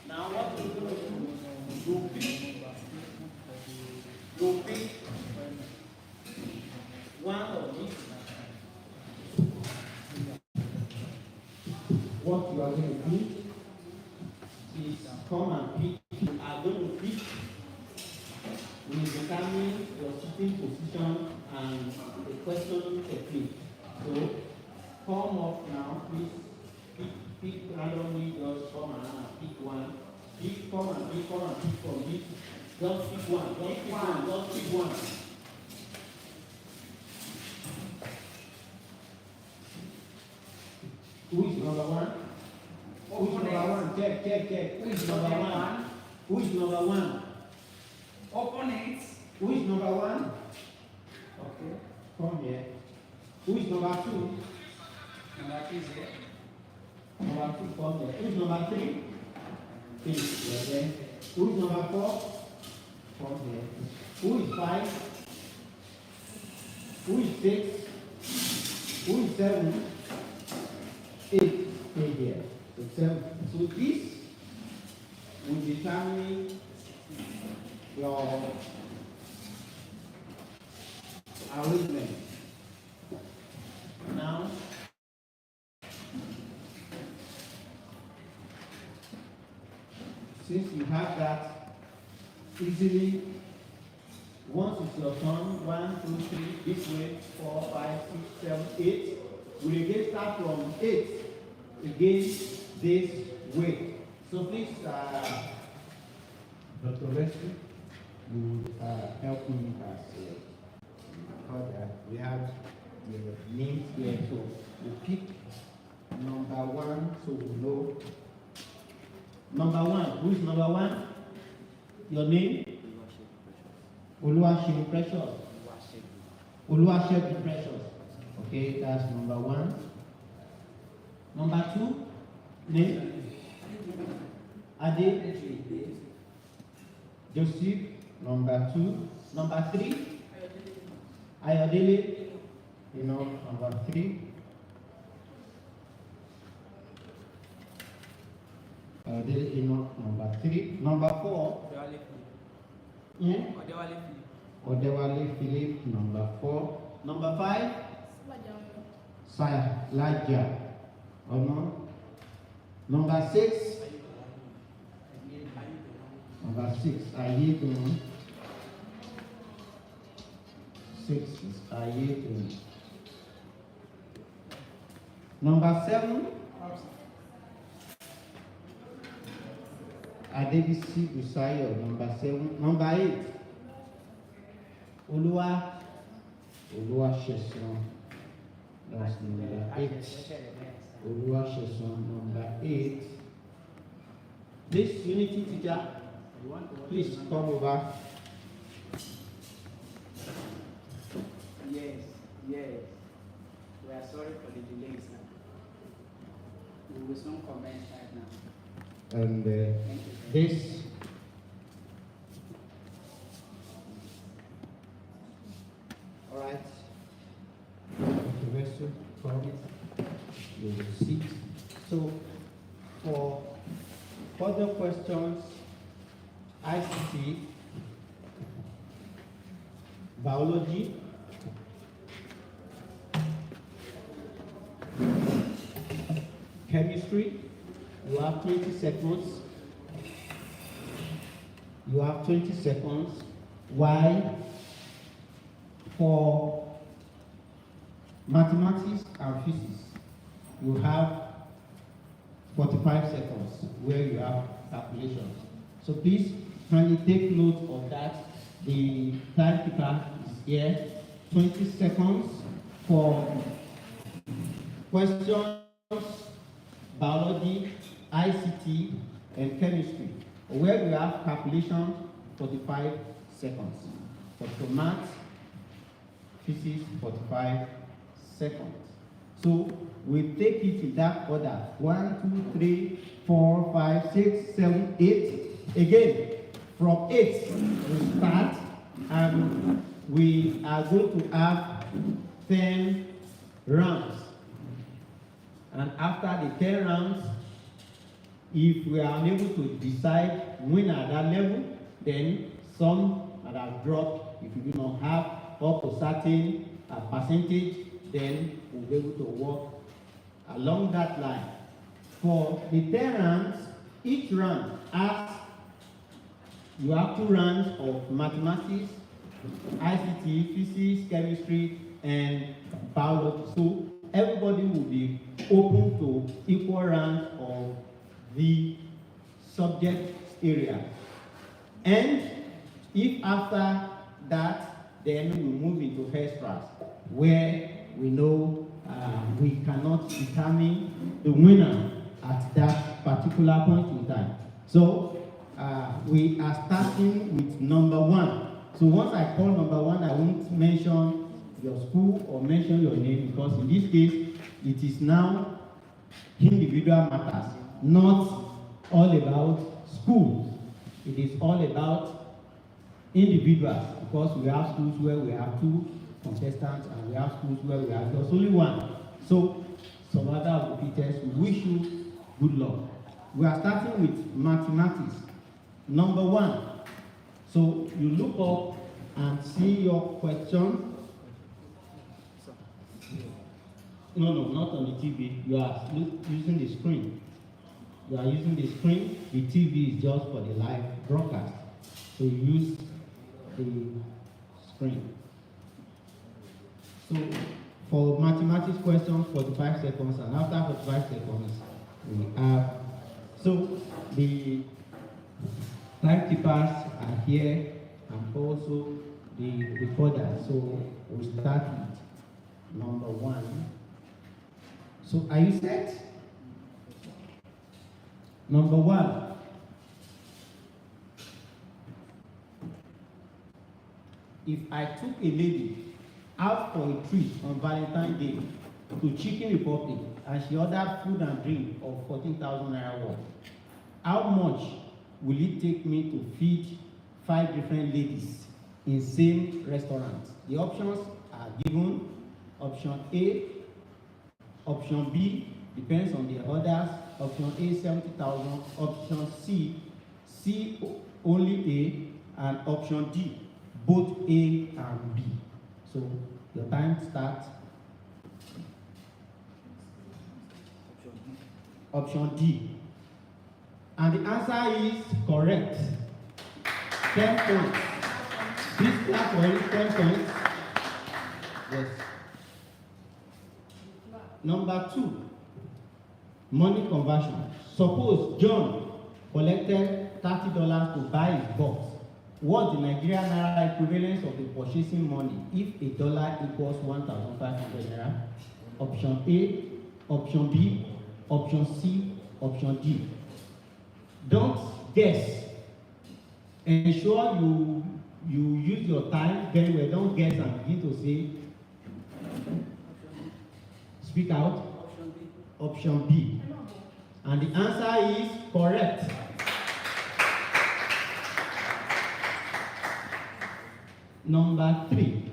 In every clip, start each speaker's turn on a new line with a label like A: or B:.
A: Now what you do, you pick one of these. What you are going to do is come and pick. You are going to pick. We will determine your sitting position and the question technique. So come up now, please. Pick randomly, just come and pick one. Come and pick from this. Just pick one, just pick one. Who is number one? Who is number one? Check. Who is number one? Who is number one?
B: Opponents.
A: Who is number one? Okay, come here. Who is number two?
B: Number 2 is here.
A: Number 2, come here. Who is number 3? Please, yeah, then. Who is number 4? Come here. Who is 5? Who is 6? Who is 7? 8. Stay here. So 7. So this will determine your arrangement. Now, since you have that easily, once it's your turn, 1, 2, 3, this way, 4, 5, 6, 7, 8. We again start from 8 again this way. So please, Dr. Rescue, you help me because we have the names here. So we pick number 1, so we know. Number 1, who is number 1? Your name? Oluwaseun Precious. Oluwaseun Precious. Okay, that's number 1. Number 2, name? Ade? Joseph? Number 2. Number 3. Ayodele. Number 3. Ayodele, number 3. Number 4. Odewale Philip, number 4. Number 5. Salaja. Number 6. Number 6. Ayedun. 6 is Ayedun. Number 7. Adebisi Busayo, number 7. Number 8. Oluwa Sheson. That's number 8. Oluwa Sheson, number 8. This unity teacher, please come over.
C: Yes. We are sorry for the delays now. We will soon commence right now.
A: And this all right. The rest of you will see. So for further questions, ICT, biology, chemistry, you have 20 seconds. You have 20 seconds. Why? For mathematics and physics, you have 45 seconds where you have calculations. So please kindly take note of that. The timekeeper is here. 20 seconds for questions, biology, ICT, and chemistry. Where we have calculation, 45 seconds. For math, physics, 45 seconds. So we take it in that order. 1, 2, 3, 4, 5, 6, 7, 8. Again, from 8 we start, and we are going to have 10 rounds. And after the 10 rounds, if we are unable to decide winner at that level, then some that have dropped, if you do not have up to certain percentage, then we'll be able to work along that line. For the 10 rounds, each round has, you have 2 rounds of mathematics, ICT, physics, chemistry, and biology. So everybody will be open to equal rounds of the subject area. And if after that, then we move into extras, where we know we cannot determine the winner at that particular point in time. So we are starting with number 1. So once I call number 1, I won't mention your school or mention your name, because in this case, it is now individual matters, not all about schools. It is all about individuals, because we have schools where we have 2 contestants, and we have schools where we have just only 1. So some other repeaters, we wish you good luck. We are starting with mathematics. Number 1. So you look up and see your question. No, not on the TV. You are using the screen. You are using the screen. The TV is just for the live broadcast. So you use the screen. So for mathematics questions, 45 seconds, and after 45 seconds, we have, so the timekeepers are here, and also the recorder. So we start with number 1. So are you set? Number 1. If I took a lady out for a treat on Valentine's Day to Chicken Republic, and she ordered food and drink of 14,000 naira worth, how much will it take me to feed 5 different ladies in same restaurant. The options are given. Option A, option B, depends on the others. Option A, 70,000. Option C only A, and option D, both A and B. So your time starts. Option D. And the answer is correct. 10 points. Please clap for any 10 points. Yes. Number 2, money conversion. Suppose John collected $30 to buy his box. What's the Nigerian naira equivalence of the purchasing money if a dollar equals 1,500 naira? Option A, option B, option C, option D. Don't guess. Ensure you use your time very well. Don't guess and begin to say. Speak out.
C: Option B.
A: Option B. And the answer is correct. Number 3.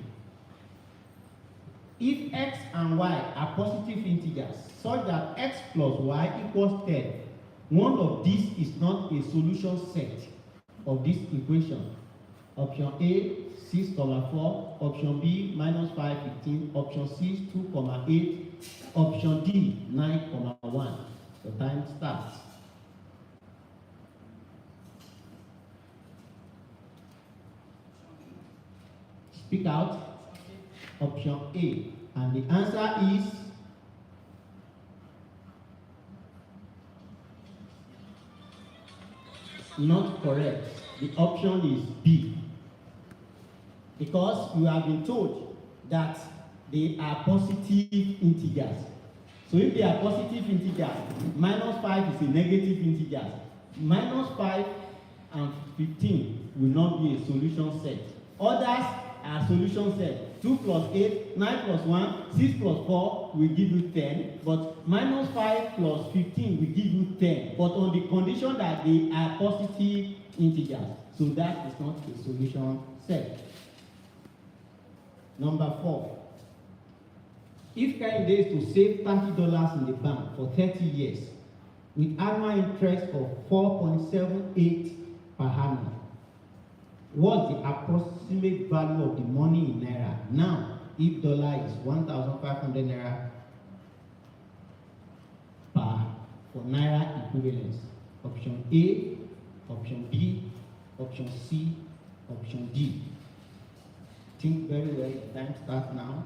A: If x and y are positive integers such that x plus y equals 10, one of these is not a solution set of this equation. Option A, 6,4. Option B, -5, 15. Option C, 2,8. Option D, 9,1. The time starts. Speak out. Option A. And the answer is not correct. The option is B. Because you have been told that they are positive integers. So if they are positive integers, -5 is a negative integer. -5 and 15 will not be a solution set. Others are solution set. 2 plus 8, 9 plus 1, 6 plus 4 will give you 10. But -5 plus 15 will give you 10. But on the condition that they are positive integers. So that is not a solution set. Number 4. If Kehinde is to save $30 in the bank for 30 years with annual interest of 4.78 per annum, what's the approximate value of the money in naira now if dollar is 1,500 naira for naira equivalence? Option A, option B, option C, option D. Think very well. Time starts now.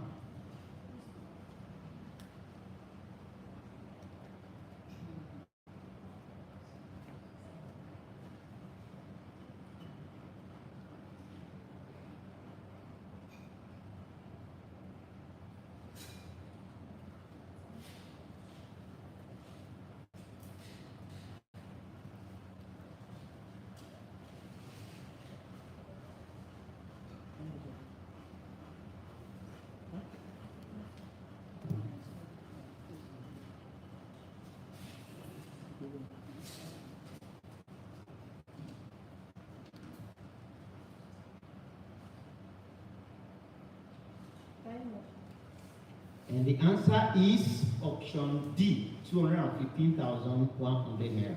A: And the answer is option D, 215,100 naira.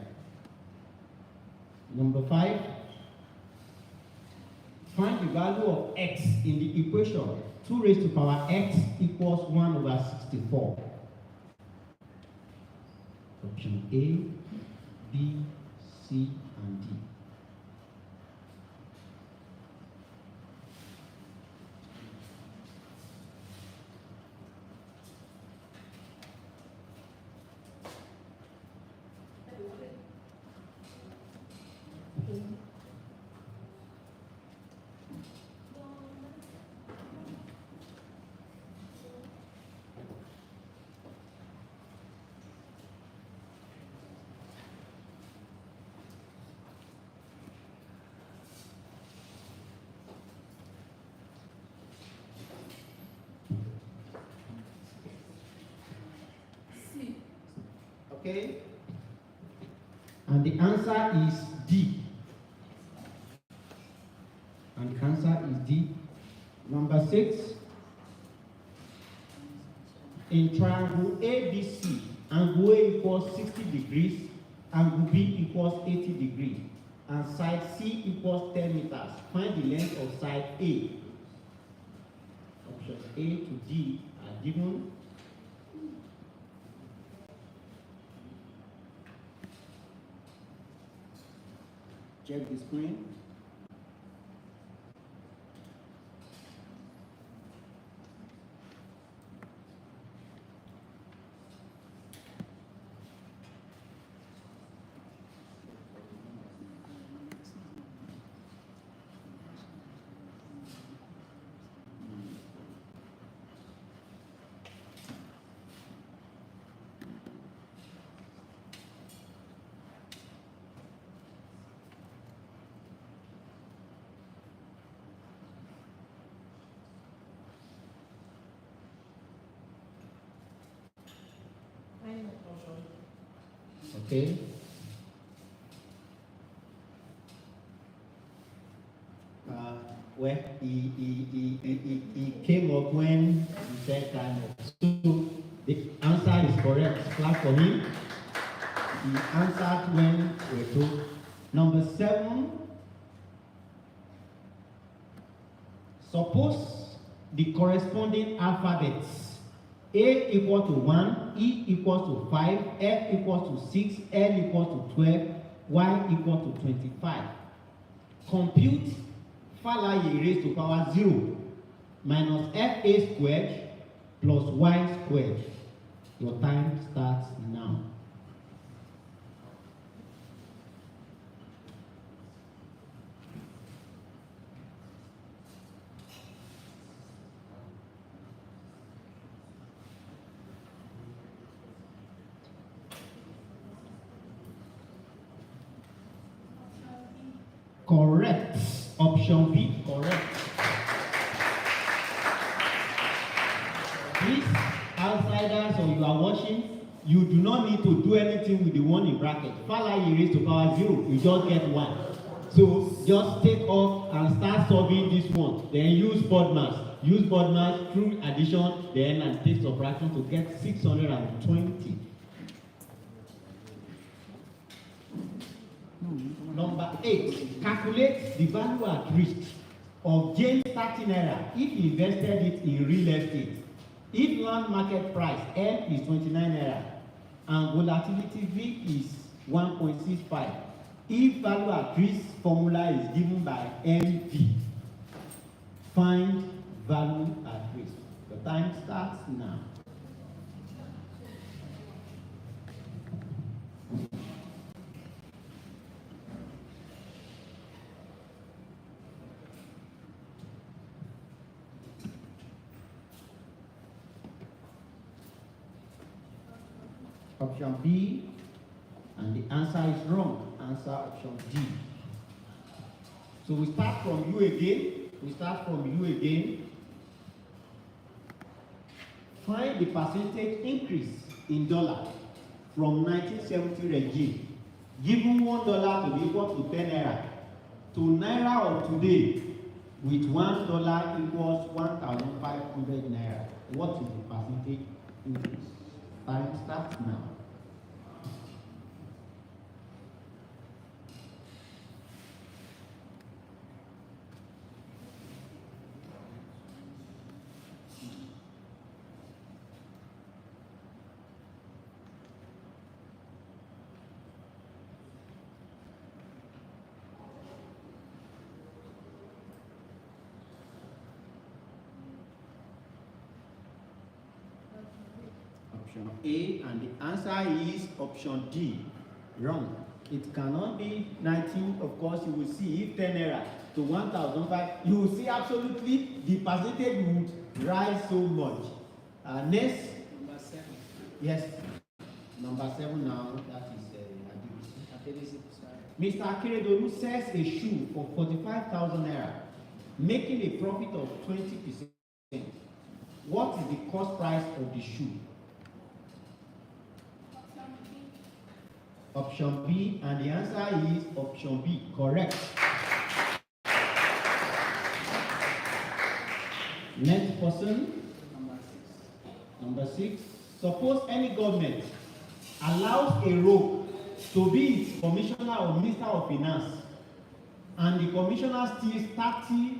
A: Number 5, find the value of x in the equation 2 raised to power x equals 1 over 64. Option A, B, C, and D. Okay? And the answer is D. The answer is D. Number 6. In triangle ABC, angle A equals 60 degrees, angle B equals 80 degrees, and side C equals 10 meters. Find the length of side A. Options A to D are given. Check the screen. Okay. Well, he came up when he said time up. So the answer is correct. Clap for him. He answered when we're told. Number 7. Suppose the corresponding alphabets A equal to 1, E equals to 5, F equals to 6, L equals to 12, Y equals to 25. Compute Falaye raised to power 0 minus FA squared plus Y squared. Your time starts now. Correct. Option B, correct. Please, outsiders or you are watching, you do not need to do anything with the one in bracket. Falaye raised to power 0, you just get 1. So just take off and start solving this one. Then use board mass. Use board mass through addition, then and take subtraction to get 620. Number 8, calculate the value at risk of James 30 naira if he invested it in real estate. If land market price N is 29 naira and volatility V is 1.65, if value at risk formula is given by MV, find value at risk. The time starts now. Option B, and the answer is wrong. Answer option D. So we start from you again. Find the percentage increase in dollar from 1970 regime. Given $1 to be equal to 10 naira to naira of today with $1 equals 1,500 naira. What is the percentage increase? Time starts now. Option A, and the answer is option D. Wrong. It cannot be 19. Of course, you will see if 10 naira to 1,005, you will see absolutely the percentage would rise so much. Next.
C: Number 7.
A: Yes. Number 7 now. That is Mr. Akeredolu sells a shoe for 45,000 naira, making a profit of 20%. What is the cost price of the shoe? Option B, and the answer is option B, correct. Next person.
C: Number 6.
A: Number 6. Suppose any government allows a rogue to be its commissioner or minister of finance, and the commissioner steals 30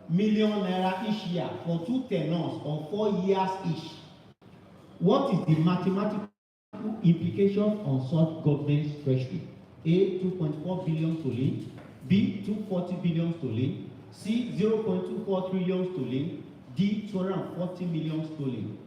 A: million naira each year for 2 tenures of 4 years each. What is the mathematical implication on such government's treasury? A. 2.4 billion sterling, B. 240 billion sterling, C. 0.24 trillion sterling, D. 240 million sterling.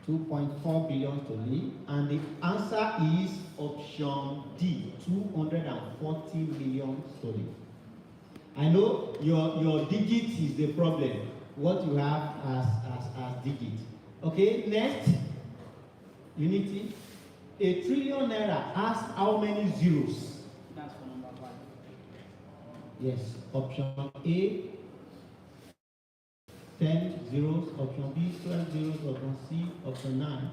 A: $2.4 billion sterling, and the answer is option D, 240 million sterling. I know your digits is the problem, what you have as digits. Okay, next, unity. A trillion naira has how many zeros?
C: That's for number 1.
A: Yes, option A, 10 zeros, option B, 12 zeros, option C, option 9.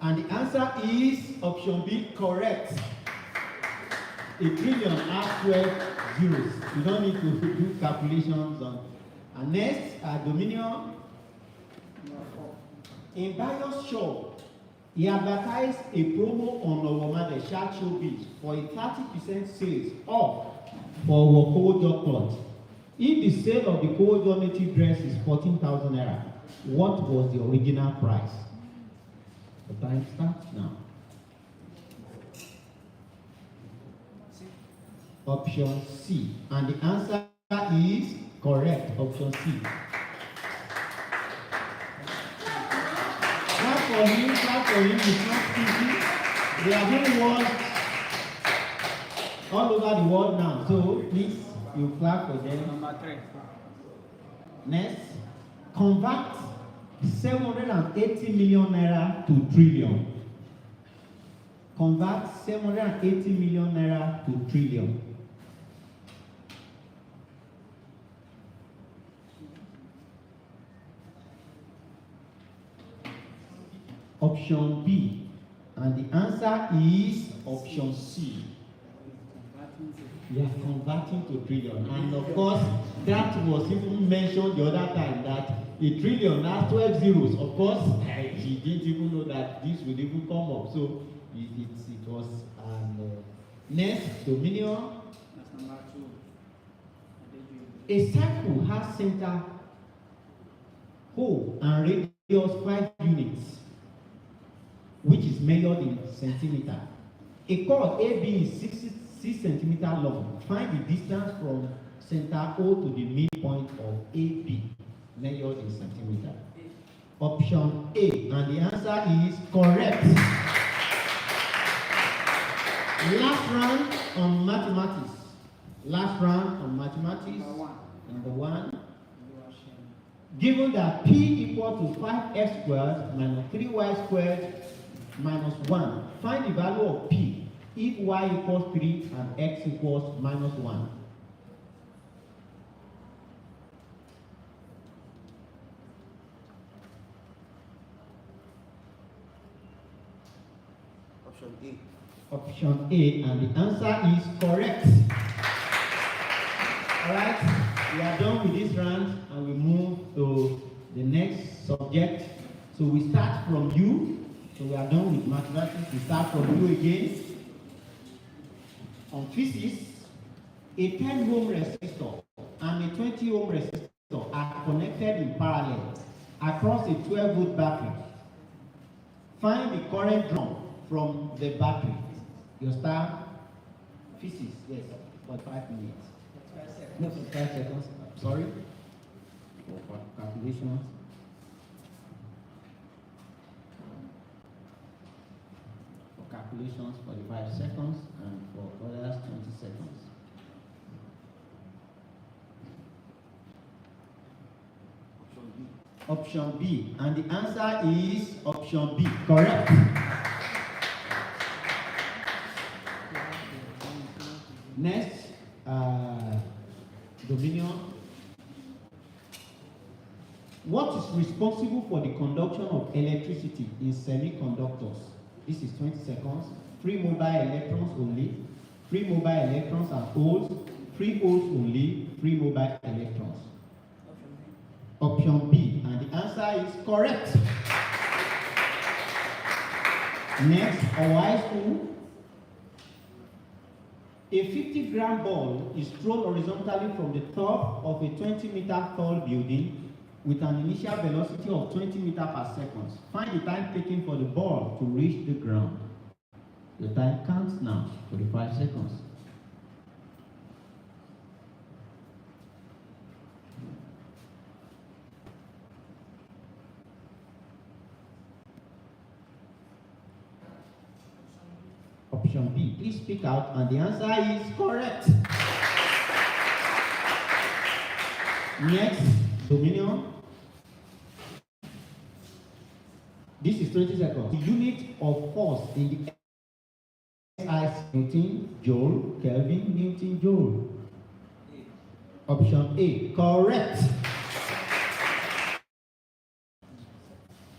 A: And the answer is option B, correct. A trillion has 12 zeros. You don't need to do calculations on. And next, Dominion.
C: Number 4.
A: In Bayo's show, he advertised a promo on Owomade Shark Showbiz for a 30% sales off for Kowojo cloth. If the sale of the Kowojo native dress is 14,000 naira, what was the original price? The time starts now. Option C. And the answer is correct. Option C. Clap for him, clap for him. It's not easy. They are being watched all over the world now. So please, you clap for them.
C: Number 3.
A: Next, convert 780 million naira to trillion. Convert 780 million naira to trillion. Option B, and the answer is option C. You are converting to trillion, and of course that was even mentioned the other time that a trillion has 12 zeros. Of course, he didn't even know that this would even come up. So it was next, Dominion.
C: That's number 2.
A: A circle has center, hole, and radius 5 units, which is measured in centimeter. A chord AB is 6 centimeters long. Find the distance from center O to the midpoint of AB, measured in centimeter. Option A, and the answer is correct. Last round on mathematics. Last round on mathematics. Number 1. Given that P equal to 5x squared minus 3y squared minus 1, find the value of P if y equals 3 and x equals minus 1.
D: Option A.
A: Option A, and the answer is correct. Alright, we are done with this round and we move to the next subject. So we start from you. So we are done with mathematics. We start from you again. On physics, a 10 ohm resistor and a 20 ohm resistor are connected in parallel across a 12 volt battery. Find the current drawn from the battery. Your star physics, yes, for 5 minutes. 5 seconds. Sorry. For calculations. For calculations, 45 seconds, and for others, 20 seconds. Option B, and the answer is option B. Correct. Next, Dominion. What is responsible for the conduction of electricity in semiconductors? This is 20 seconds. Free mobile electrons only. Free mobile electrons are holes. Free holes only. Free mobile electrons. Option B. And the answer is correct. Next, Hawaii school. A 50-gram ball is thrown horizontally from the top of a 20-meter tall building with an initial velocity of 20 meters per second. Find the time taken for the ball to reach the ground. The time counts now, 45 seconds. Option B, please speak out, and the answer is correct. Next, Dominion. This is 20 seconds. The unit of force in the SI Newton, Joule, Kelvin, Newton, Joule. Option A, correct.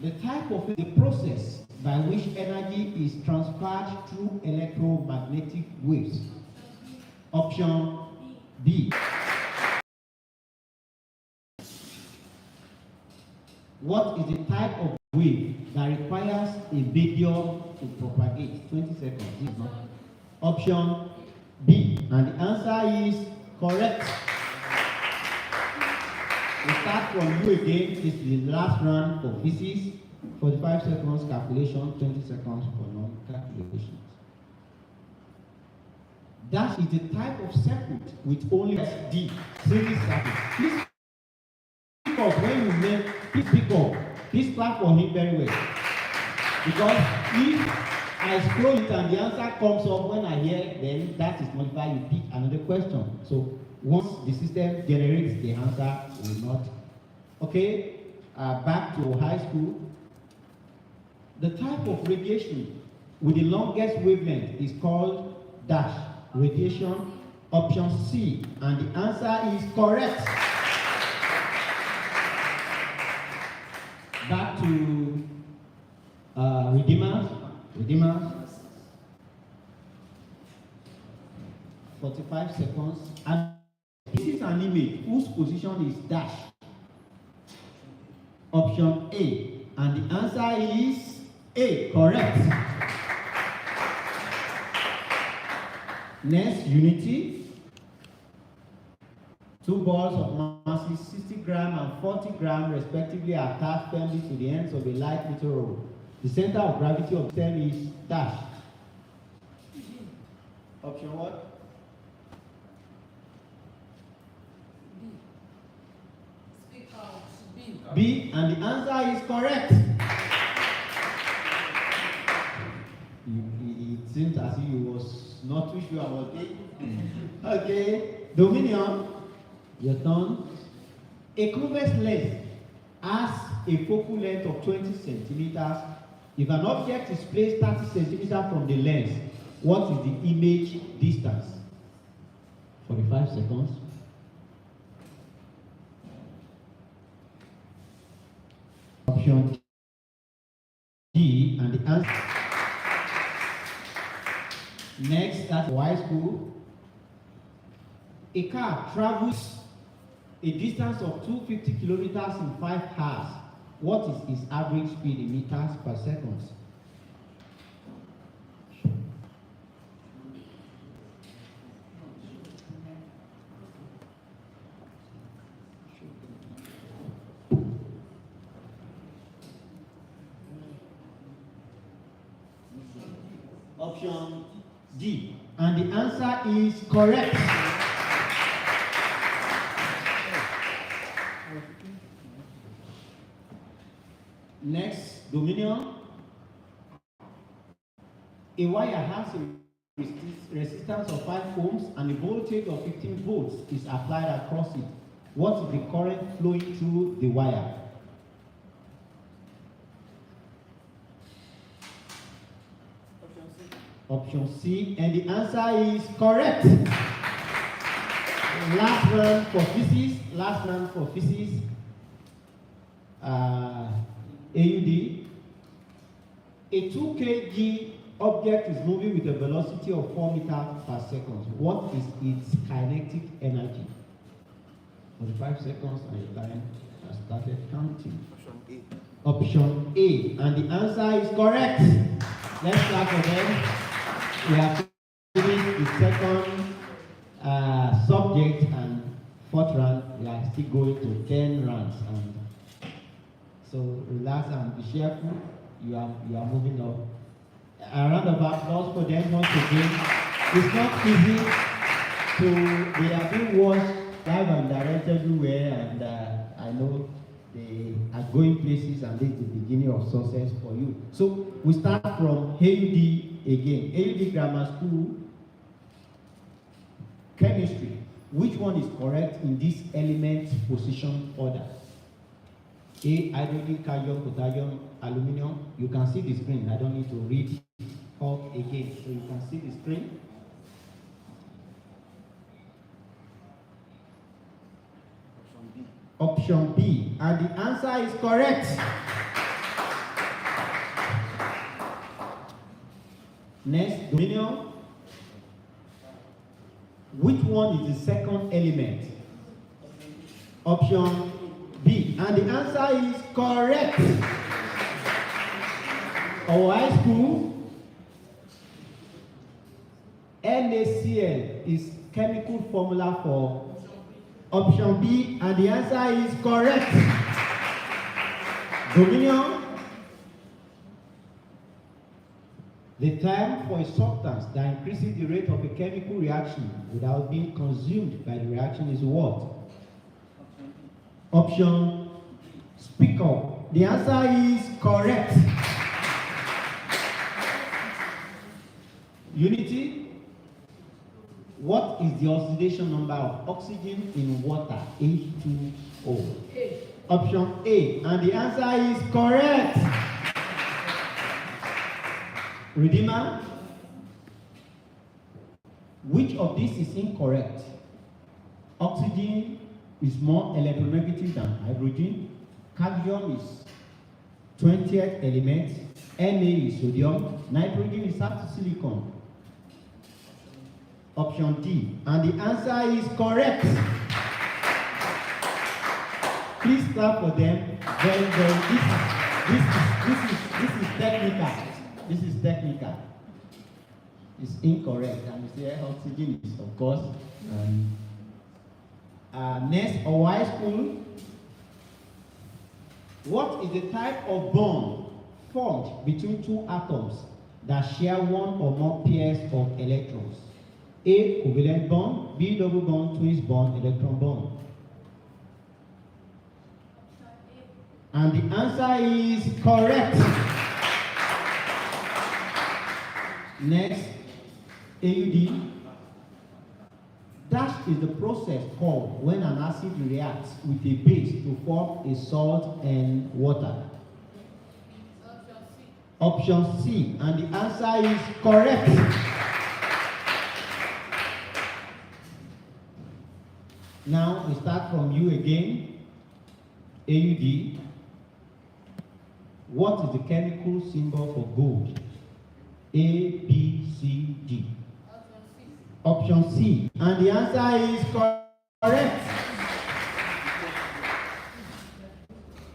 A: The type of the process by which energy is transferred through electromagnetic waves. Option B. What is the type of wave that requires a medium to propagate? 20 seconds. Option B. And the answer is correct. We start from you again. This is the last round for physics. 45 seconds calculation, 20 seconds for non-calculations. That is the type of circuit with only D, series circuit. Please pick up when you make, please pick up. Please clap for him very well. Because if I scroll it and the answer comes up when I hear, then that is modified, you pick another question. So once the system generates the answer, will not. Okay, back to high school. The type of radiation with the longest wavelength is called dash radiation. Option C, and the answer is correct. Back to Redeemers. 45 seconds. And this is an image whose position is dash. Option A, and the answer is A, correct. Next, unity. Two balls of masses 60 grams and 40 grams respectively are attached firmly to the ends of a light meteor. The center of gravity of the stem is dash. Option what?
E: Speak out. B.
A: B, and the answer is correct. It seems as if you was not too sure about it. Okay, Dominion, your turn. A convex lens has a focal length of 20 centimeters. If an object is placed 30 centimeters from the lens, what is the image distance? 45 seconds. Option D, and the answer. Next, that's high school. A car travels a distance of 250 kilometers in 5 hours. What is its average speed in meters per second? Option D, and the answer is correct. Next, Dominion. A wire has a resistance of 5 ohms and a voltage of 15 volts is applied across it. What is the current flowing through the wire? Option C, and the answer is correct. last round for physics. Last round for physics. AUD. A 2 kg object is moving with a velocity of 4 meters per second. What is its kinetic energy? 45 seconds and your time has started counting.
D: Option A.
A: Option A. And the answer is correct. Let's clap for them. We have finished the second subject and fourth round. We are still going to 10 rounds. And so relax and be cheerful. You are moving up. A round of applause for them once again. It's not easy they are being watched live and direct everywhere, and I know they are going places, and this is the beginning of success for you. So we start from AUD again. AUD Grammar School, chemistry. Which one is correct in this element position order? A, hydrogen, calcium, potassium, aluminum. You can see the screen. I don't need to read up again. So you can see the screen. Option B. And the answer is correct. Next, dominion. Which one is the second element? Option B. And the answer is correct. Our high school, NaCl is chemical formula for option B, and the answer is correct. Dominion. The term for a substance that increases the rate of a chemical reaction without being consumed by the reaction is what? Option speak up. The answer is correct. Unity. What is the oxidation number of oxygen in water? H2O. Option A. And the answer is correct. Redeemer. Which of these is incorrect? Oxygen is more electronegative than hydrogen. Cadmium is 20th element. Na is sodium. Nitrogen is after silicon. Option D. And the answer is correct. Please clap for them. Very, very. This is technical. This is technical. It's incorrect. And you say oxygen is, of course. Next, our high school. What is the type of bond formed between two atoms that share one or more pairs of electrons? A, covalent bond. B, double bond, twins bond, electron bond. And the answer is correct. Next, AUD. Dash is the process called when an acid reacts with a base to form a salt and water. Option C. And the answer is correct. Now we start from you again. AUD. What is the chemical symbol for gold? A, B, C, D. Option C. And the answer is correct.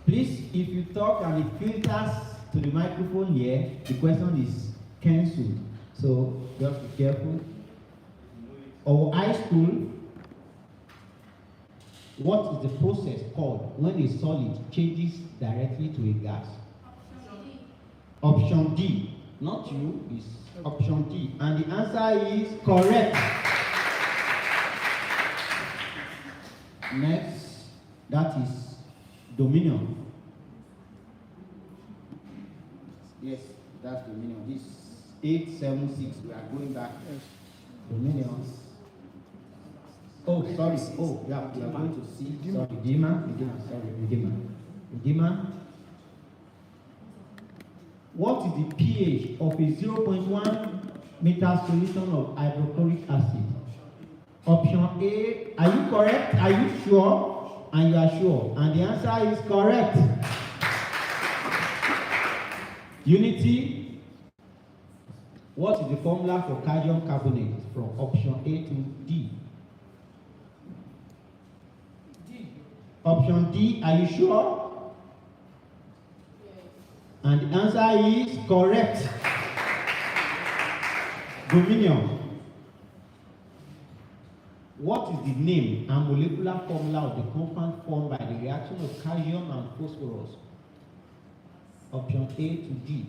A: Please, if you talk and it filters to the microphone here, the question is cancelled. So just be careful. Our high school. What is the process called when a solid changes directly to a gas? Option D. Not you, it's option D. And the answer is correct. Next, that is dominion. Yes, that's dominion. This 876. We are going back. Dominion. Oh, sorry. Oh, yeah, we are going to see. Sorry, Redeemer. What is the pH of a 0.1 meter solution of hydrochloric acid? Option A, are you correct? Are you sure? And you are sure. And the answer is correct. Unity, what is the formula for calcium carbonate from option A to D?
E: D.
A: Option D, are you sure?
E: Yes.
A: And the answer is correct. Dominion. What is the name and molecular formula of the compound formed by the reaction of calcium and phosphorus? Option A to D.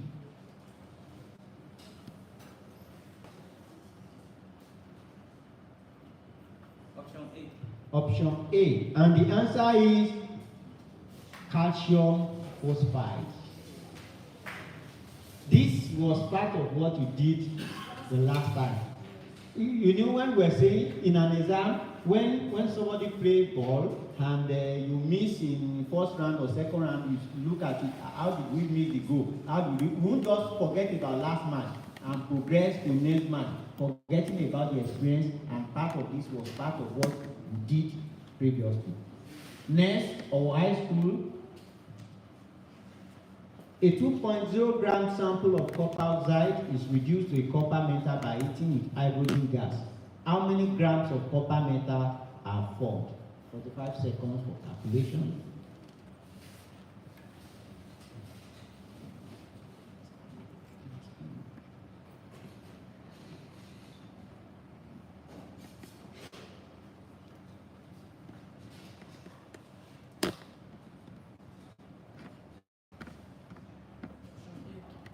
D: Option A.
A: Option A. And the answer is calcium phosphide. This was part of what you did the last time. You know when we're saying in an exam, when somebody plays ball and you miss in first round or second round, you look at it, how did we miss the goal? How did we won't just forget about last match and progress to next match, forgetting about the experience, and part of this was part of what we did previously. Next, our high school, a 2.0 gram sample of copper oxide is reduced to a copper metal by heating with hydrogen gas. How many grams of copper metal are formed? 45 seconds for calculation.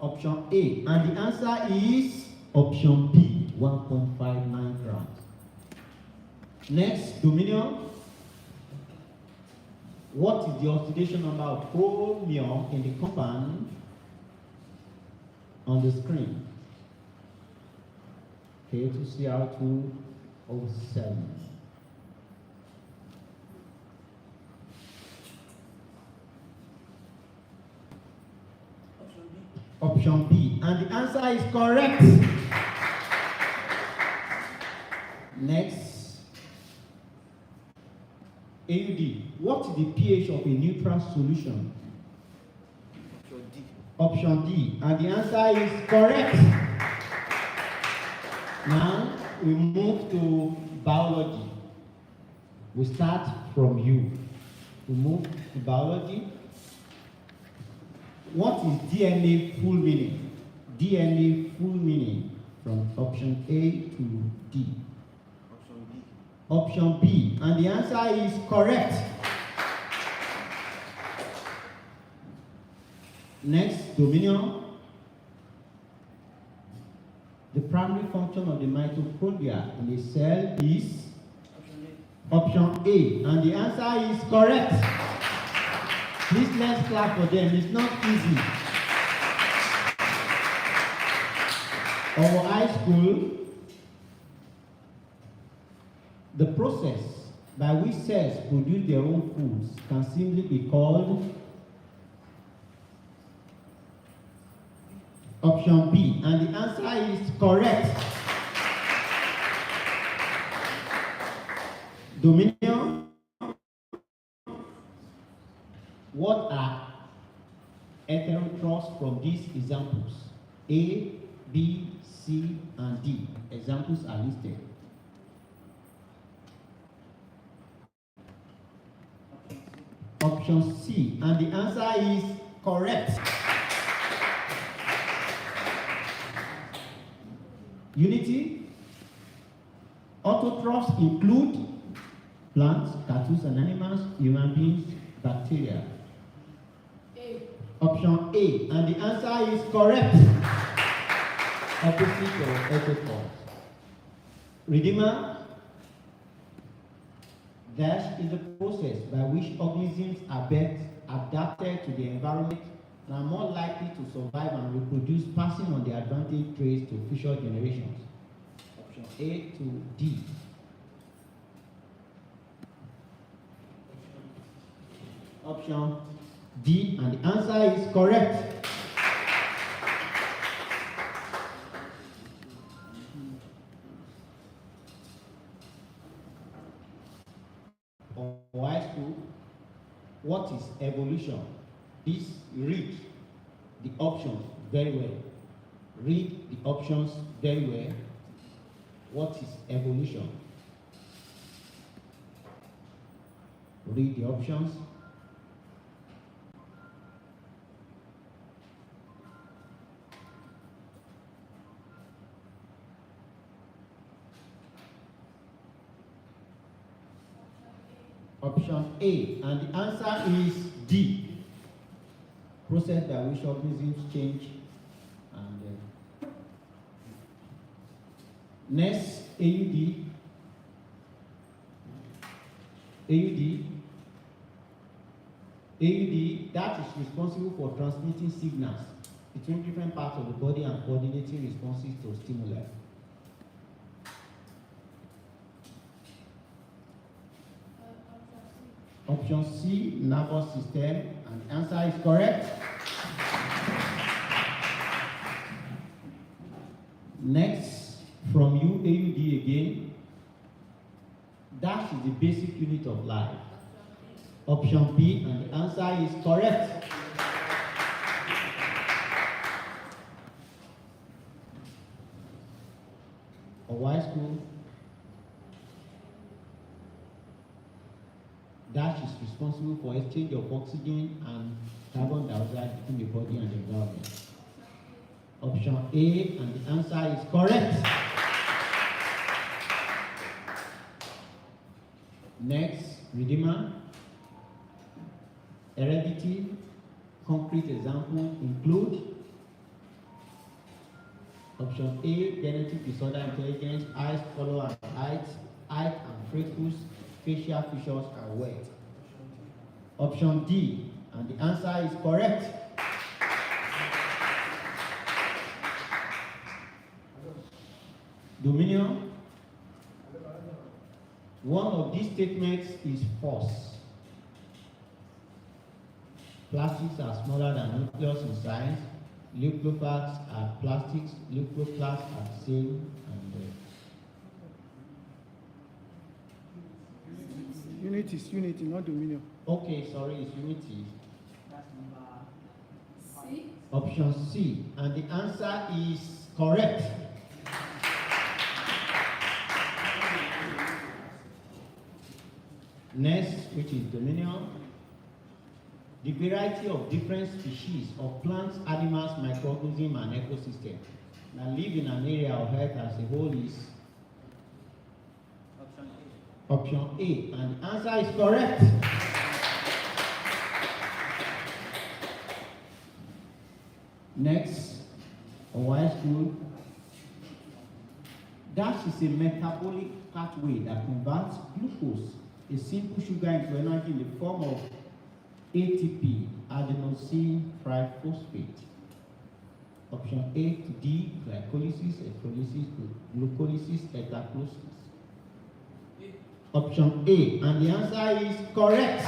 A: Option A, and the answer is option B, 1.59 grams. Next, Dominion. What is the oxidation number of chromium in the compound on the screen? K2Cr2O7. Option B, and the answer is correct. Next, AUD. What is the pH of a neutral solution?
D: Option D.
A: Option D, and the answer is correct. Now we move to biology. We start from you. We move to biology. What is DNA full meaning? DNA full meaning from option A to D.
D: Option B.
A: Option B, and the answer is correct. Next, Dominion. The primary function of the mitochondria in a cell is option A, and the answer is correct. Please let's clap for them. It's not easy. Our high school, the process by which cells produce their own foods can simply be called option B, and the answer is correct. Dominion. What are heterotrophs from these examples? A, B, C, and D. Examples are listed. Option C, and the answer is correct. Unity. Autotrophs include plants, cartoons, and animals, human beings, bacteria. Option A, and the answer is correct. Opposite of heterotrophs. Redeemer. Dash is a process by which organisms are best adapted to the environment and are more likely to survive and reproduce, passing on the advantage traits to future generations. Option A to D. Option D, and the answer is correct. or high school, what is evolution? Please read the options very well. Read the options very well. What is evolution? Read the options. Option A, and the answer is D. Process by which organisms change. And next, AUD. AUD, that is responsible for transmitting signals between different parts of the body and coordinating responses to stimuli. Option C, nervous system, and the answer is correct. Next, from you, AUD again. That is the basic unit of life. Option B, and the answer is correct. A Y school. That is responsible for exchange of oxygen and carbon dioxide between the body and the environment. Option A, and the answer is correct. Next, Redeemer. Heredity. Concrete examples include option A, genetic disorder, intelligence, eyes, color and height and freckles, facial features and weight. Option D, and the answer is correct. Dominion. One of these statements is false. Plastics are smaller than nucleus in size. Nucleophages are plastics. Nucleoplasts are the same.
F: Unity is unity, not dominion.
A: Okay, sorry, it's unity.
C: That's number
E: C.
A: Option C, and the answer is correct. Next, which is dominion. The variety of different species of plants, animals, microorganisms, and ecosystems that live in an area of Earth as a whole is option A, and the answer is correct. Next, a Y school. That is a metabolic pathway that converts glucose, a simple sugar, into energy in the form of ATP, adenosine triphosphate. Option A to D, glycolysis, electrolysis, glucolysis, etaclosis. Option A, and the answer is correct.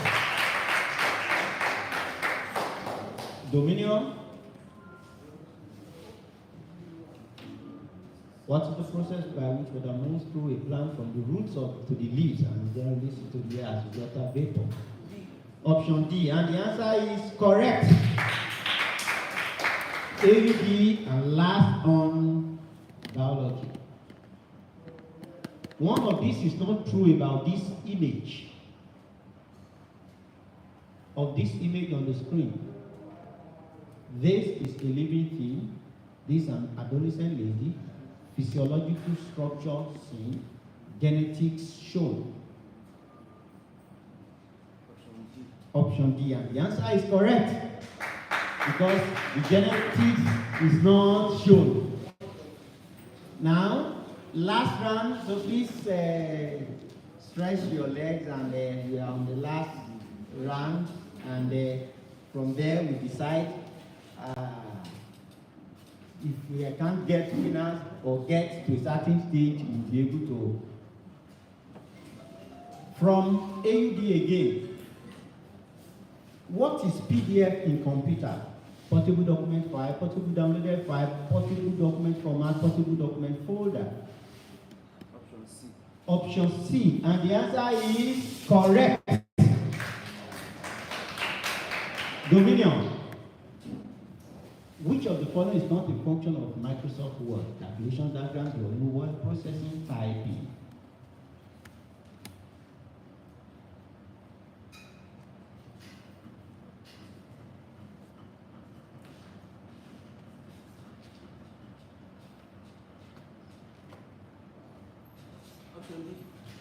A: Dominion. What is the process by which water moves through a plant from the roots to the leaves and then releases to the air as water vapor? Option D, and the answer is correct. AUD, and last on biology. One of these is not true about this image. Of this image on the screen. This is a living thing. This is an adolescent lady. Physiological structure seen. Genetics shown. Option D, and the answer is correct because the genetics is not shown. Now, last round, so please stretch your legs, and we are on the last round, and from there we decide if we can't get winners or get to a certain stage, we'll be able to. From AUD again. What is PDF in computer? Portable document file, portable downloaded file, portable document format, portable document folder.
D: Option C.
A: Option C, and the answer is correct. Dominion. Which of the following is not a function of Microsoft Word? Calculation, diagrams, or new word processing, typing?
D: Option D.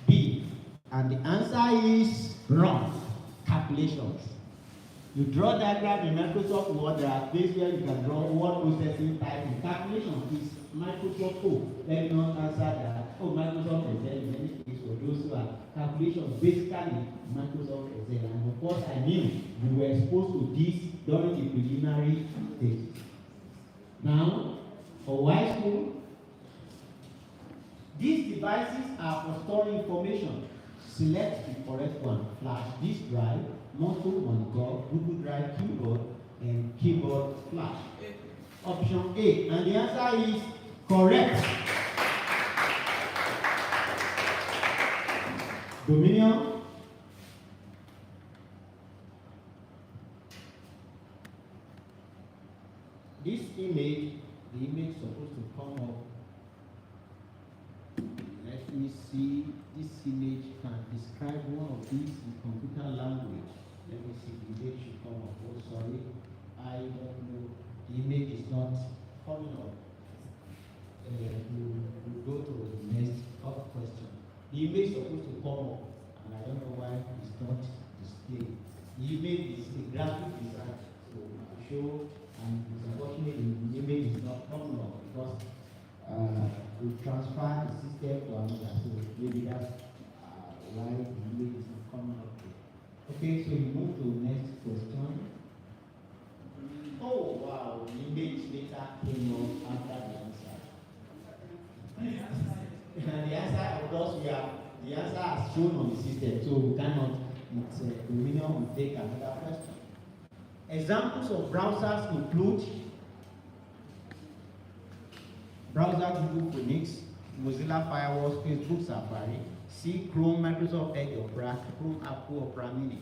A: B. And the answer is wrong. Calculations. You draw diagram in Microsoft Word, there are places where you can draw word processing, typing. Calculation is Microsoft code. Let me not answer that. Oh, Microsoft Excel in many cases for those who are calculation, basically Microsoft Excel. And of course, I knew you were exposed to this during the preliminary stage. Now, for Y school, these devices are for storing information. Select the correct one. Flash disk drive, multiple monitor, Google Drive, keyboard, and keyboard flash. Option A, and the answer is correct. Dominion. This image, the image supposed to come up. Let me see. This image can describe one of these in computer language. Let me see. The image should come up. Oh, sorry. I don't know. The image is not coming up. You go to the next question. The image is supposed to come up, and I don't know why it's not displayed. The image is a graphic design, so to show, and unfortunately the image is not coming up because we transfer the system to another, so maybe that's why the image is not coming up there. Okay, so we move to the next question. Oh wow, the image later came up after the answer. And the answer, of course, the answer is shown on the system, so we cannot, it's Dominion will take another question. Examples of browsers include browser Google Phoenix, Mozilla Firefox, Facebook Safari, C, Chrome, Microsoft Edge Opera, Chrome Apple Opera Mini.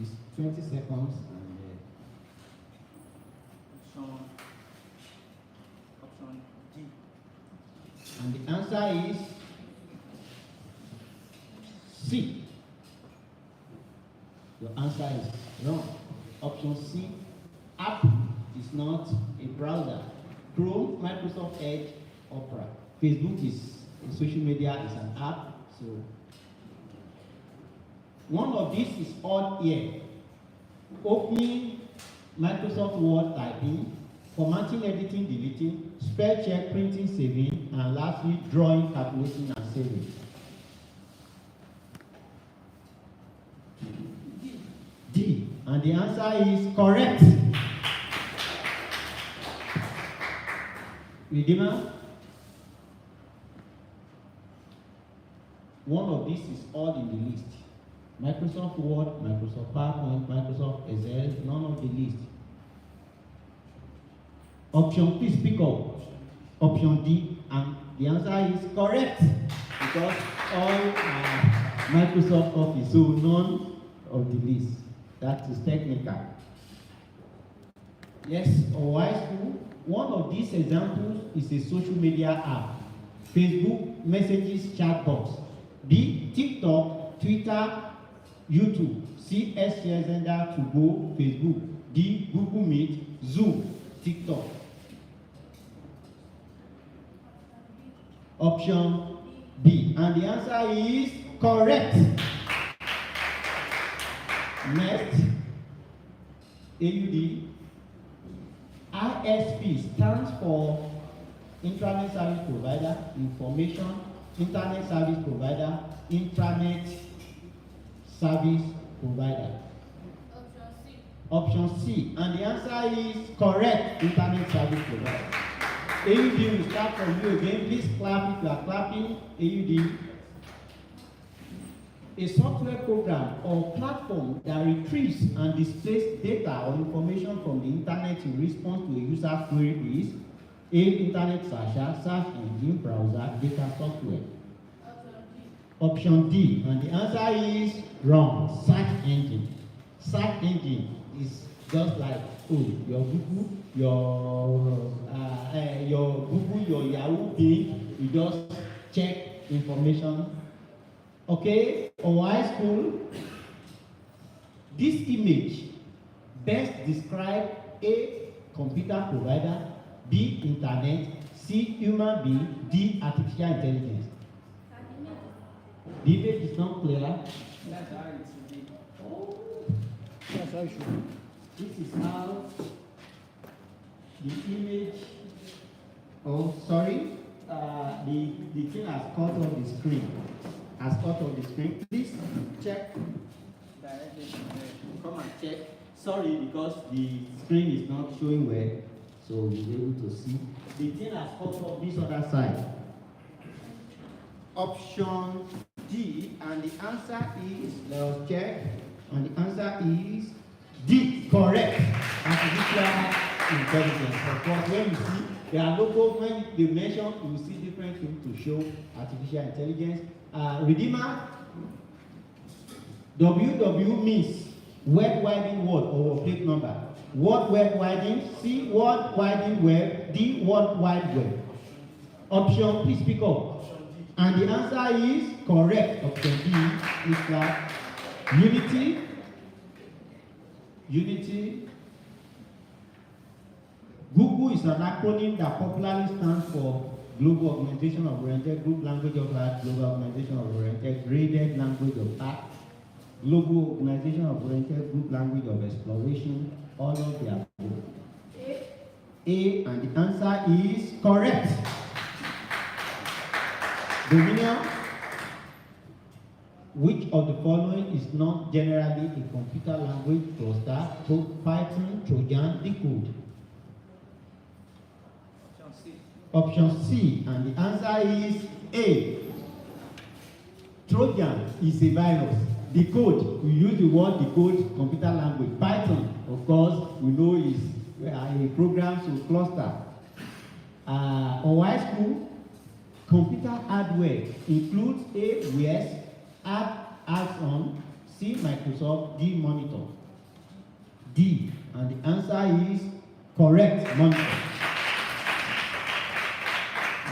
A: It's 20 seconds
D: Option D.
A: and the answer is C. Your answer is wrong. Option C, app is not a browser. Chrome, Microsoft Edge, Opera. Facebook is a social media, is an app. So one of these is odd here. Opening Microsoft Word, typing, formatting, editing, deleting, spell check, printing, saving, and lastly, drawing, calculating, and saving. D. And the answer is correct. Redeemer? One of these is all in the list. Microsoft Word, Microsoft PowerPoint, Microsoft Excel, none of the list. Option, please speak up. Option D, and the answer is correct because all Microsoft Office, so none of the list. That is technical. Yes, or Y school. One of these examples is a social media app. Facebook, messages, chat box. B, TikTok, Twitter, YouTube. C, SCS, Zenda, To Go, Facebook. D, Google Meet, Zoom, TikTok. Option B, and the answer is correct. Next, AUD. ISP stands for Intranet Service Provider, Information Internet Service Provider, Intranet Service Provider. Option C, and the answer is correct, Internet Service Provider. AUD will start from you again. Please clap if you are clapping. AUD. a software program or platform that retrieves and displays data or information from the internet in response to a user query is A. Internet searcher, search engine, browser, data software. Option D, and the answer is wrong. Search engine. Search engine is just like your Google, your Yahoo Bing. You just check information. Okay, on high school, this image best describe A. Computer provider, B. Internet, C. Human being, D. Artificial intelligence. The image is not clear.
C: That's how it should be.
A: Oh,
F: That's how it should be.
A: this is how the image. Oh, sorry. The thing has cut off the screen. Has cut off the screen. Please check.
C: Directly from there.
A: Come and check. Sorry, because the screen is not showing well, so you'll be able to see. The thing has cut off this other side. Option D, and the answer is, let us check, and the answer is D, correct. Artificial intelligence. Of course, when you see, there are logos, when they mention, you will see different things to show artificial intelligence. Redeemer, WW means web widening word or plate number. Word web widening, C, word widening web, D, word wide web. Option, please pick up. And the answer is correct. Option D is that unity. Unity. Google is an acronym that popularly stands for Global Organization of Oriented Group Language of Art, Global Organization of Oriented Graded Language of Art, Global Organization of Oriented Group Language of Exploration, all of the above. A, and the answer is correct. Dominion, which of the following is not generally a computer language cluster? Python, Trojan, decode. Option C, and the answer is A. Trojan is a virus. Decode, we use the word decode, computer language. Python, of course, we know is a program to cluster. On high school, computer hardware includes A. Yes, hands-on, C. Microsoft, D. Monitor. D, and the answer is correct, monitor.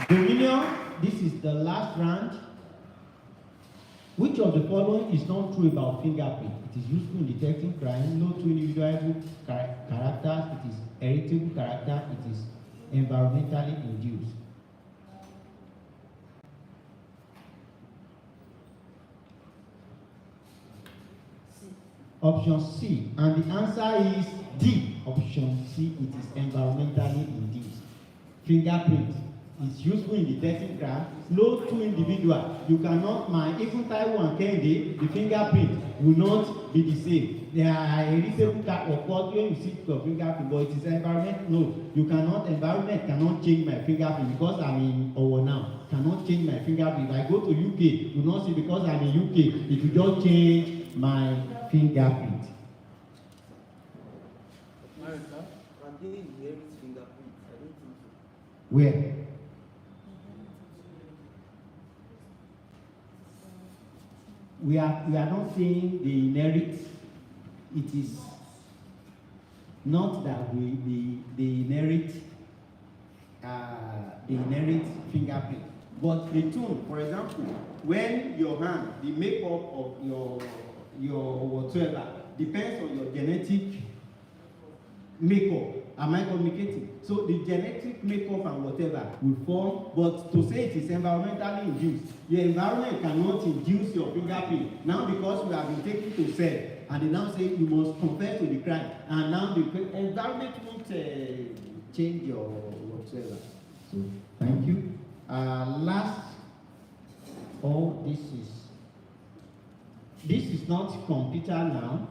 A: Dominion, this is the last round. Which of the following is not true about fingerprint? It is useful in detecting crime, no two individual characters, it is heritable character, it is environmentally induced. Option C, and the answer is D. Option C, it is environmentally induced. Fingerprint is useful in detecting crime. No two individuals, you cannot mine, even Taiwo and Kennedy, the fingerprint will not be the same. They are heritable character, of course, when you see your fingerprint, but it is environment, no, you cannot, environment cannot change my fingerprint because I'm in Owo now, cannot change my fingerprint. If I go to UK, you will not see because I'm in UK, it will just change my fingerprint.
D: America, can they inherit fingerprints? I don't think so.
A: Where? We are not saying they inherit. It is not that they inherit fingerprint. But the tone, for example, when your hand, the makeup of your whatever depends on your genetic makeup. Am I communicating? So the genetic makeup and whatever will form, but to say it is environmentally induced, your environment cannot induce your fingerprint. Now because we have been taken to cell, and they now say you must confess to the crime, and now the environment won't change your whatever. So thank you. Last, this is not computer now,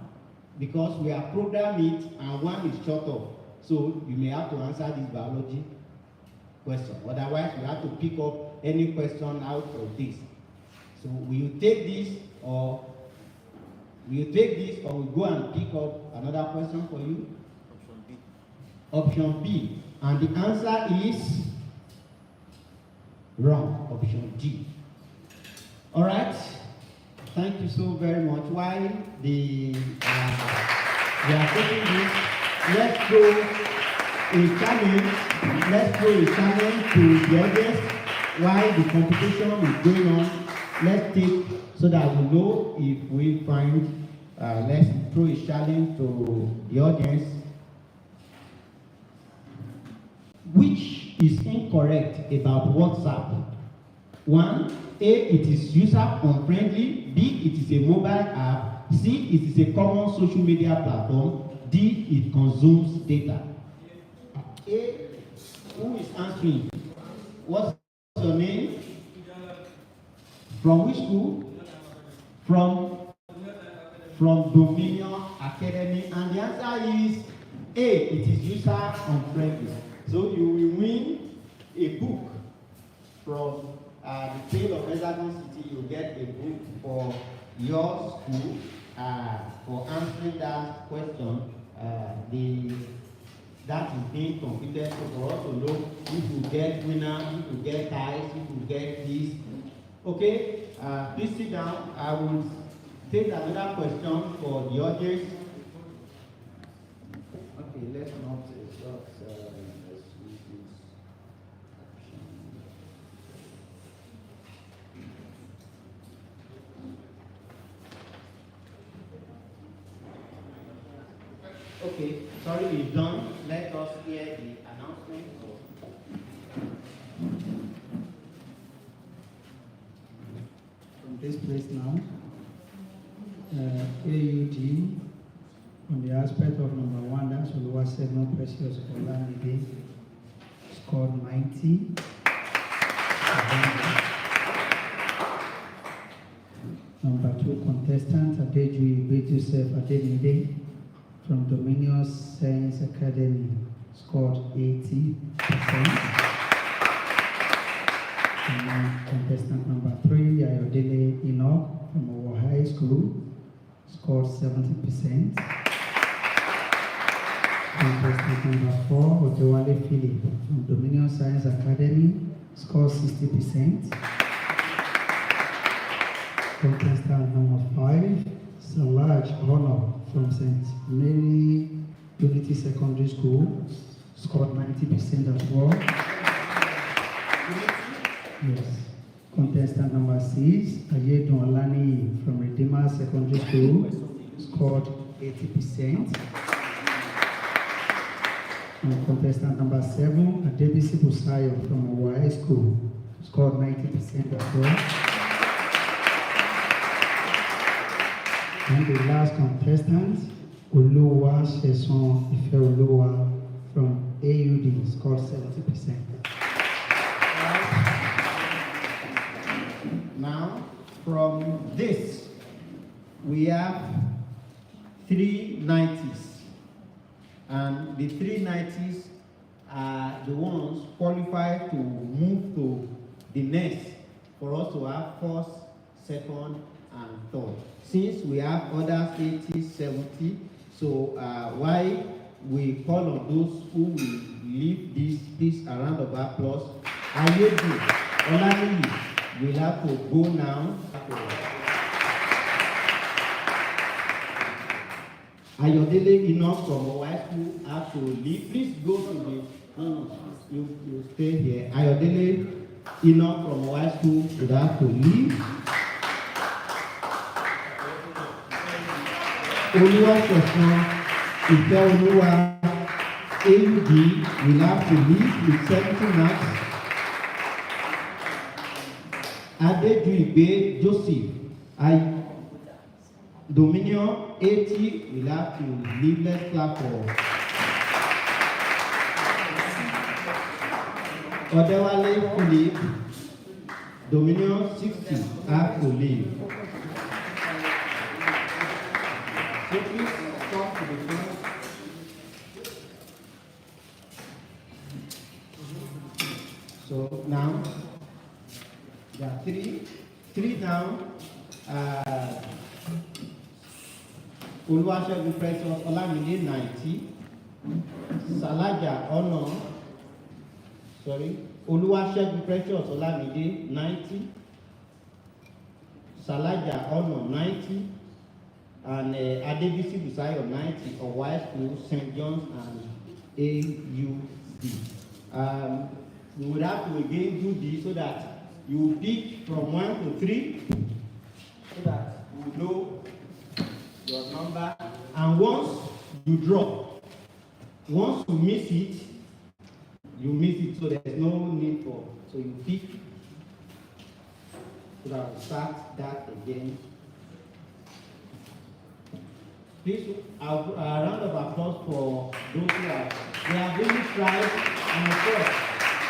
A: because we are programming it and one is short of. So you may have to answer this biology question. Otherwise, we have to pick up any question out of this. So So will you take this or we go and pick up another question for you?
D: Option B.
A: Option B. And the answer is wrong. Option D. All right. Thank you so very much. While we are taking this, let's throw a challenge to the audience while the competition is going on. Let's take so that we know if we find. Let's throw a challenge to the audience. Which is incorrect about WhatsApp? 1. A. It is user unfriendly. B. It is a mobile app. C. It is a common social media platform. D. It consumes data. A. Who is answering? What's your name? From which school? From Dominion Academy. And the answer is A. It is user unfriendly. So you will win a book from the Tale of Hexagon City. You get a book for your school for answering that question. That is being computed, so for us to know if you get winner, if you get ties, if you get this. Okay, please sit down. I will take another question for the audience. Okay, let's not let's use this option. Okay, sorry, we've done. Let us hear the announcement.
G: From this place now, AUD, on the aspect of number 1, that's Oluwasegun Precious Olamide, scored 90. Number 2 contestant, Adejuigbe Joseph Ademide, from Dominion Science Academy, scored 80%. And then contestant number 3, Ayodele Enoch, from Owo High School, scored 70%. Contestant number 4, Odewale Philip, from Dominion Science Academy, scored 60%. Contestant number 5, Salaj Honor, from St. Mary Unity Secondary School, scored 90% as well. Yes. Contestant number 6, Ayedun Olani, from Redeemer Secondary School, scored 80%. And contestant number 7, Adebisi Busayo, from Owo High School, scored 90% as well. And the last contestant, Oluwa Sheson Ifeoluwa, from AUD, scored 70%.
A: Now, from this, we have 390s. And the 390s are the ones qualified to move to the next for us to have first, second, and third. Since we have others 80, 70, so why we call on those who will leave this piece a round of applause. Ayedu Olaniyi will have to go now. Ayodele Enoch from Owo School have to leave. Please go to the. No, you stay here. Ayodele Enoch from Owo School would have to leave. Oluwasegun Ifeoluwa AUD will have to leave with 70 marks. Adejuigbe Joseph Dominion 80 will have to leave. Let's clap for Odewale Philip. Dominion 60 have to leave. So please come to the front. So now there are three 3 down. Oluwasegun Precious Olamide 90. Salaja Honor. Sorry. Oluwasegun Precious Olamide 90. Salaja Honor 90. And Adebisi Busayo 90. Owai School, St. John's and AUD. We will have to again do this so that you pick from 1 to 3 so that you know your number. And once you drop, once you miss it, you miss it, so there's no need for, so you pick, so that we start that again. Please, a round of applause for those who have really tried, and of course,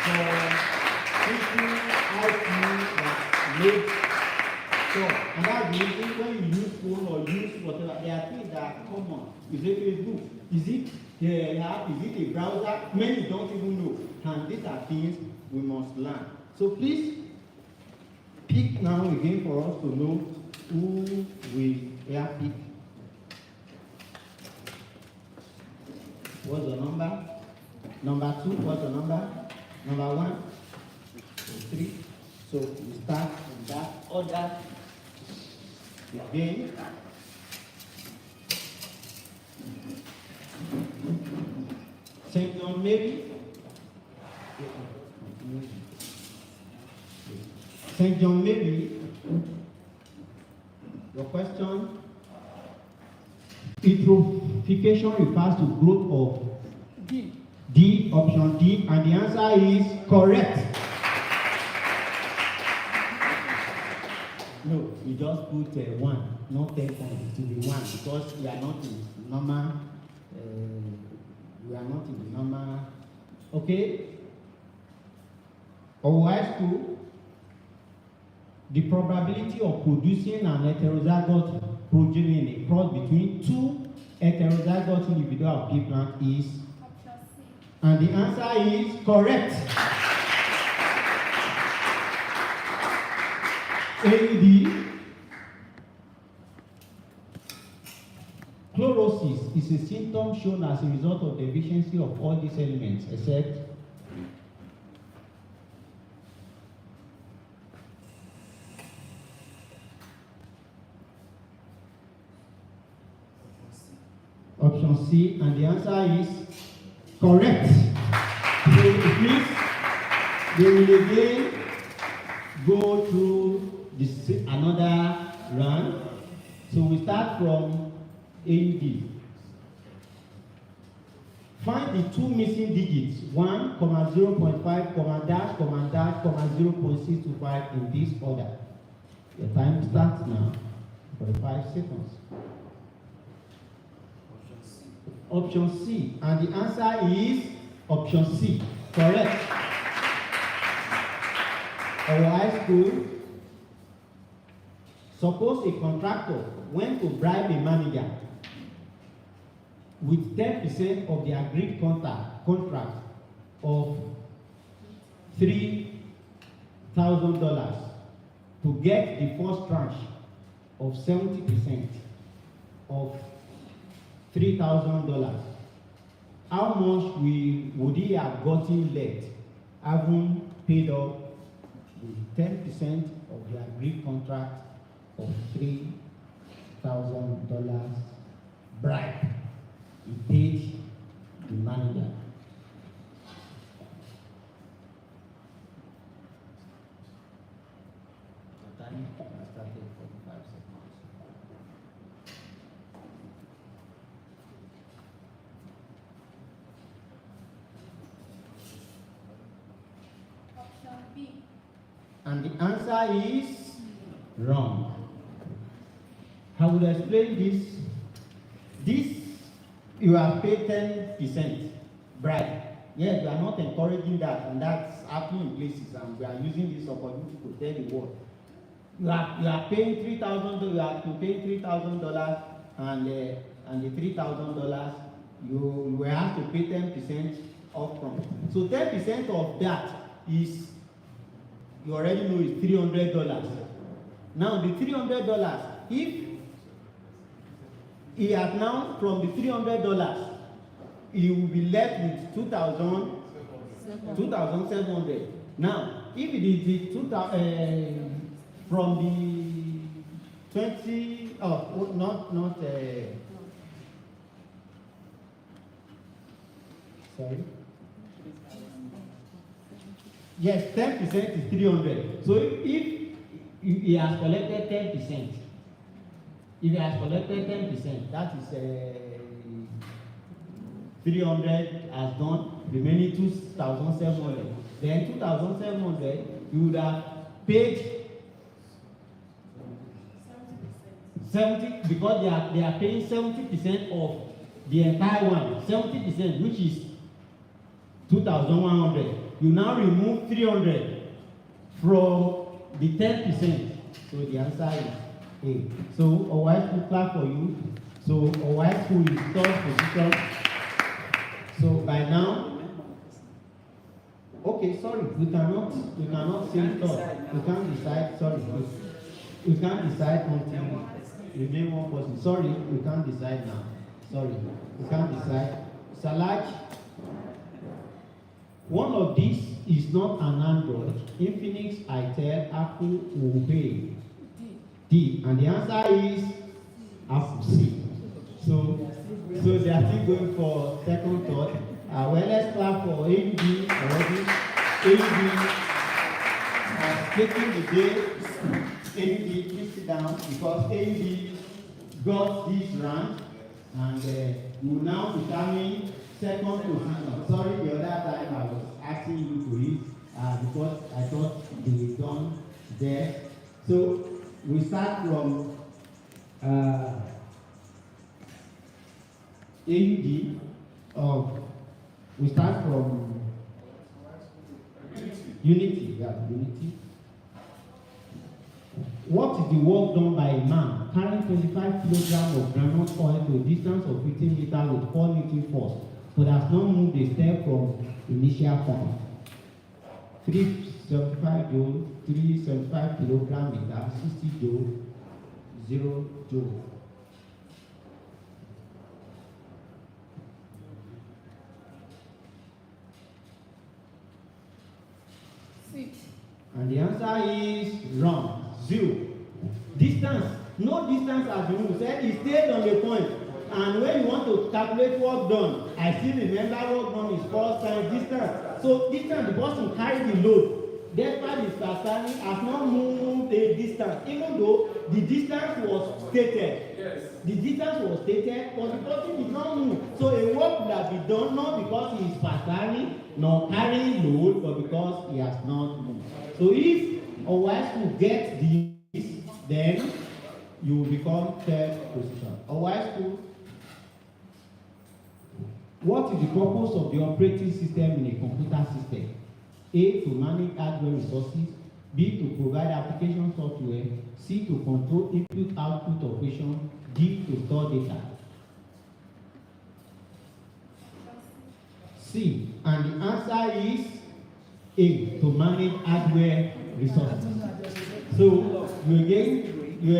A: for people like made sure. And that's the reason when you use phone or use whatever, there are things that are common. Is it Facebook? Is it the app? Is it a browser? Many don't even know. And these are things we must learn. So please pick now again for us to know who we are pick. What's the number? Number 2, what's the number? Number 1, 3. So we start in that order again. St. John Mary. St. John Mary. Your question? Eutrophication refers to growth of D, option D, and the answer is correct. No, we just put 1, not 10 points to be 1, because we are not in normal. We are not in the normal. Okay. Owai School. The probability of producing an heterozygote progeny in a cross between 2 heterozygote individual of pea plant is, and the answer is correct. AD. Chlorosis is a symptom shown as a result of the deficiency of all these elements except option C, and the answer is correct. So please, we will again go through this another round. So we start from AD. Find the 2 missing digits, 1, 0.5, dash, 0.625 in this order. Your time starts now for 5 seconds. Option C, and the answer is option C, correct. Our high school, suppose a contractor went to bribe a manager with 10% of the agreed contract of $3,000 to get the first tranche of 70% of $3,000. How much would he have gotten left, having paid up the 10% of the agreed contract of $3,000 bribe he paid the manager? The time started 45 seconds.
E: Option B.
A: And the answer is wrong. I will explain this. This, you have paid 10% bribe. Yes, we are not encouraging that, and that's happening in places, and we are using this opportunity to tell the world. You are paying $3,000. You have to pay $3,000, and the $3,000 you will have to pay 10% upfront. So 10% of that is, you already know, is $300. Now the $300, if he has now from the $300, he will be left with 2,700. Now, if it is the 2,000 from the 20, sorry. Yes, 10% is 300. So if he has collected 10%, if he has collected 10%, that is 300 has gone, remaining 2,700. Then 2,700, you would have paid 70 because they are paying 70% of the entire one, 70%, which is 2,100. You now remove 300 from the 10%. So the answer is A. So Owai school clap for you. So Owai school is third position. So by now, okay, sorry, we cannot say third. We can't decide. Sorry, we can't decide until remain one person. Sorry, we can't decide now. Sorry, we can't decide. Salaj, one of these is not an Android. Infinix, Itel, Apple, Huawei. D, and the answer is Apple C. So they are still going for second thought. Well, let's clap for AUD already. AUD has taken the day. AUD, please sit down because AUD got this round and will now determine second position. Sorry, the other time I was asking you to read because I thought they were done there. So we start from AUD. We start from Unity. Yeah, Unity. What is the work done by a man carrying 25 kilograms of groundnut oil to a distance of 15 meters with 4 Newton force, but has not moved a step from initial point? 375 joule, 375 kilogram meter, 60 joule, 0 joule. And the answer is wrong. 0. Distance. No distance has been moved. Said it stayed on the point. And when you want to calculate work done, I still remember work done is force times distance. So distance, the person carrying the load. Despite his carrying has not moved a distance, even though the distance was stated.
B: Yes.
A: The distance was stated, but the person did not move. So a work would have been done not because he is carrying, nor carrying load, but because he has not moved. So if Owai school gets this, then you will become third position. Owai school, what is the purpose of the operating system in a computer system? A, to manage hardware resources. B, to provide application software. C, to control input-output operation. D, to store data. C, and the answer is A, to manage hardware resources. So you are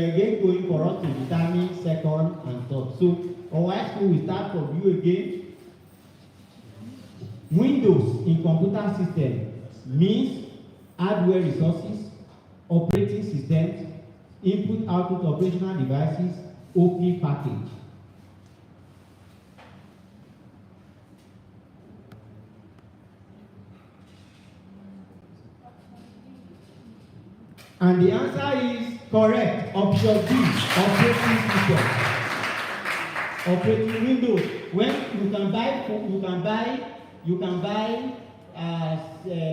A: again going for us to determine second and third. So our school will start from you again. Windows in computer system means hardware resources, operating systems, input-output operational devices, OP package. And the answer is correct. Option B, operating system. Operating Windows. When you can buy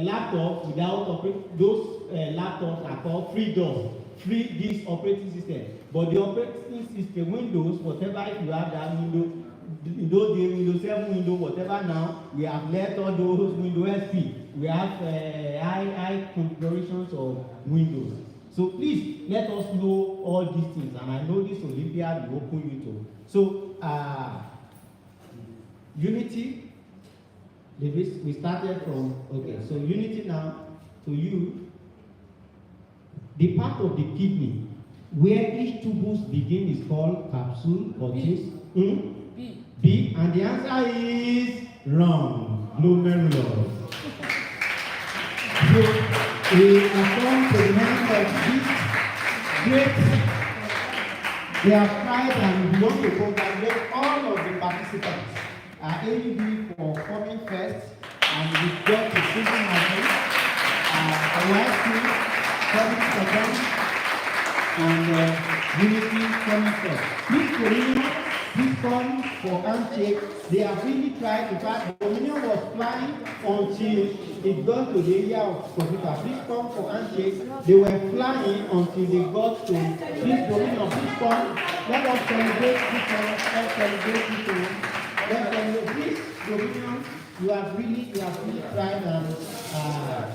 A: laptop without those laptops are called free DOS, free disk operating system. But the operating system Windows, whatever, if you have that Windows, in those days, Windows 7, Windows, whatever now, we have left all those Windows XP. We have high configurations of Windows. So please let us know all these things. And I know this Olympiad will open you to. So Unity, we started from, okay, so Unity now, to you, the part of the kidney where each tubus begin is called capsule or
E: B.
A: juice?
E: B.
A: B, and the answer is wrong. Glomerulus. So we have come to the end of this great. We have tried and we want to congratulate all of the participants. AUD for coming first, and we got the season again. YC coming second, and Unity coming first. Please, Dominion, please come for handshake. They have really tried. In fact, Dominion was flying until it got to the area of computer. Please come for handshake. They were flying until they got to. Please, Dominion, please come. Let us celebrate this one. Let's celebrate this one. Let's celebrate. Please, Dominion, you have really tried, and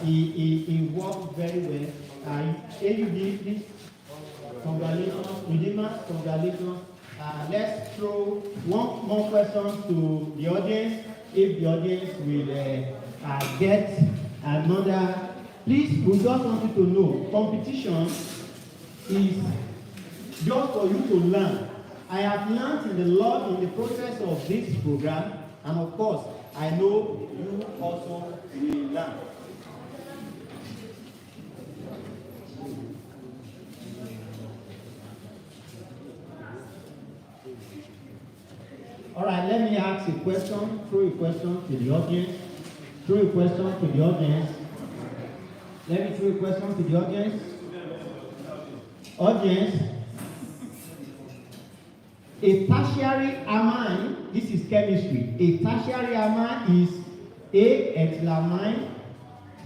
A: it worked very well. AUD, please, congratulations. Redeemer, congratulations. Let's throw one more question to the audience. If the audience will get another, please, we just want you to know, competition is just for you to learn. I have learned in the process of this program, and of course, I know you also will learn. All right, let me ask a question, throw a question to the audience. Throw a question to the audience. Let me throw a question to the audience. Audience, a tertiary amine, this is chemistry. A tertiary amine is ethylamine,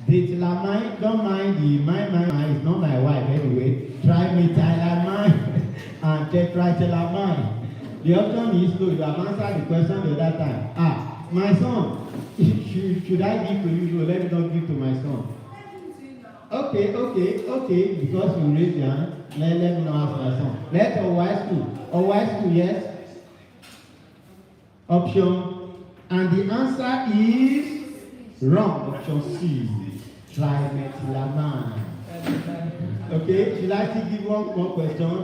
A: ethylamine, don't mind the mine, it's not my wife anyway. Trimethylamine and tetraethylamine. The option is no, you have answered the question the other time. My son, should I give to you? No, let me not give to my son. Okay, because you raised your hand, let me not ask my son. Let Owai school, yes? Option, and the answer is wrong. Option C, trimethylamine. Okay, should I still give one more question?